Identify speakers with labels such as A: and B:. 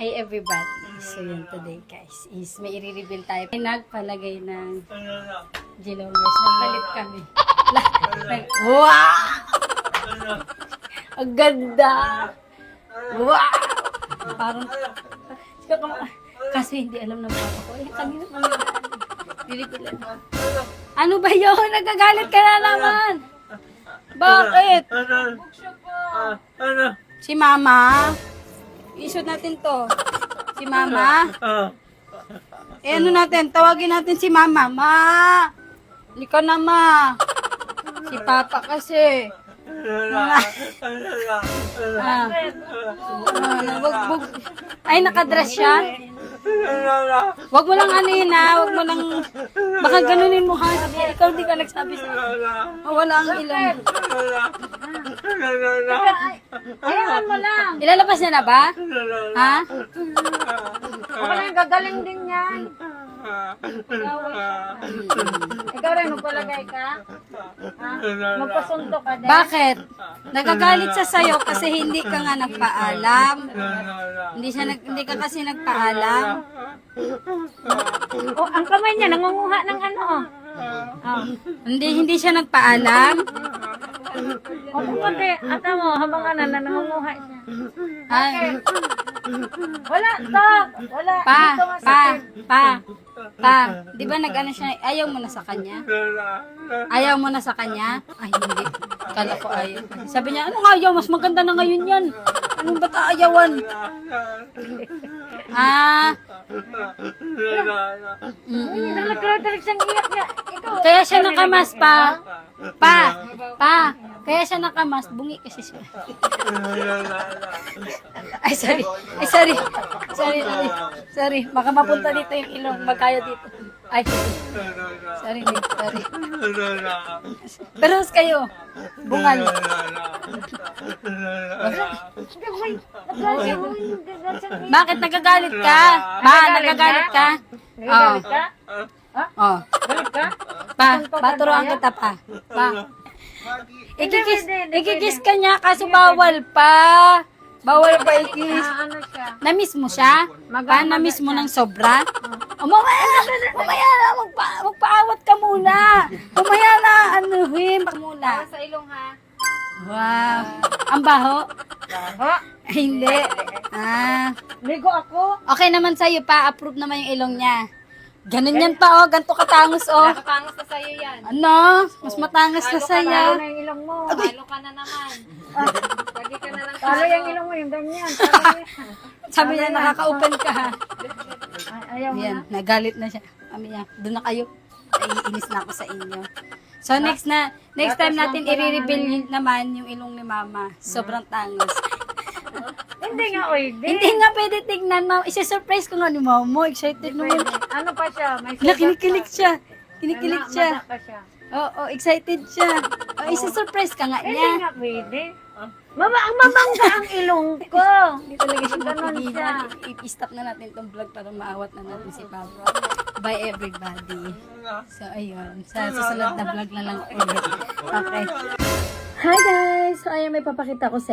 A: Hi everybody. So yun today guys is may i-reveal tayo. May nagpalagay ng Gilongers. Nagpalit kami. Wow! Ang ganda! Wow! Parang kasi hindi alam ng papa ko. Eh, kanina pa pilipilan. Ano ba yun? Nagagalit ka na naman! Bakit? Si mama? Isod natin to. Si mama? Eh ano natin? Tawagin natin si mama. Ma! Halika na ma. Si papa kasi. Ay, nakadress siya? Wag mo lang ano yun ha. Wag mo lang. Baka ganunin mo ha. Ikaw di ka nagsabi sa wala ang ilong. Ayawan mo lang. Ilalabas niya na ba? Ha?
B: Ako lang, gagaling din yan. Ikaw rin, magpalagay ka? Ha? Magpasundo ka din?
A: Bakit? Nagagalit siya sa'yo kasi hindi ka nga nagpaalam. Hindi ka kasi nagpaalam.
B: Oh, ang kamay niya, nangunguha ng ano, oh. Oh.
A: Hindi siya nagpaalam.
B: O, kumante, ata mo, habang ano, nangunguha siya.
A: Ay,
B: Wala, stop! Wala, dito nga sa
A: pa. Di ba nag-ano siya, ayaw mo na sa kanya? Ayaw mo na sa kanya? Ay, hindi. Kala ko ayaw. Sabi niya, anong ayaw? Mas maganda na ngayon yan. Anong ba't aayawan?
B: Nagkakaroon siyang iyak niya. Ikaw,
A: Kaya siya nakamas pa. Kaya siya nakamas. Bungi kasi siya. Ay, sorry. Baka mapunta dito yung ilong. Magkaya dito. Ay, sorry. Pero kayo, bungal. Bakit nagagalit ka? Nagagalit ka?
B: nagagalit ka?
A: Oh.
B: Galit ka?
A: Paturuan kita pa. Ikikis ka niya kaso bawal pa. Bawal pa ikis.
B: Ano siya?
A: Na-miss mo siya? Na-miss mo ng sobra? Mamaya na, magpaawat ka muna. Mamaya na, anuhin ka muna.
B: Sa ilong ha?
A: Wow. Ang baho?
B: Ha?
A: Ay, hindi.
B: Ligo ako?
A: Okay naman sa'yo pa. Approve naman yung ilong niya. Ganun yan pa, oh. Ganto katangos, oh.
B: Nakapangos na sa'yo yan.
A: Ano? Mas matangas na sa'yo.
B: Talo na yung ilong mo.
C: Talo ka na naman. Lagi ka na lang
B: Talo yung ilong mo, yung ganyan. Talo yan.
A: Sabi niya, nakaka-open ka, ha.
B: Ayaw mo
A: Yan,
B: na.
A: nagalit na siya. Sabi niya, doon na kayo. Iinis na ako sa inyo. So, next time natin i-reveal naman yung ilong ni mama. Sobrang tangos.
B: Hindi nga, oy.
A: Hindi nga pwede tignan, mama. Isa-surprise ko nga ni mama. Excited naman.
B: Ano pa siya? May
A: Kinikilig siya. Kinikilig siya.
B: Mata pa siya.
A: Oo, excited siya. Isa-surprise ka nga
B: Hindi
A: niya.
B: nga pwede. Mama, ang mamangga ang ilong ko.
A: Hindi talaga siya
B: Ganon
A: mapigilan.
B: siya.
A: I-stop na natin itong vlog para maawat na natin si Papa. Bye everybody. So ayun, sa susunod na vlog na lang ulit. Okay. Hi guys! So ayun, may papakita ko sa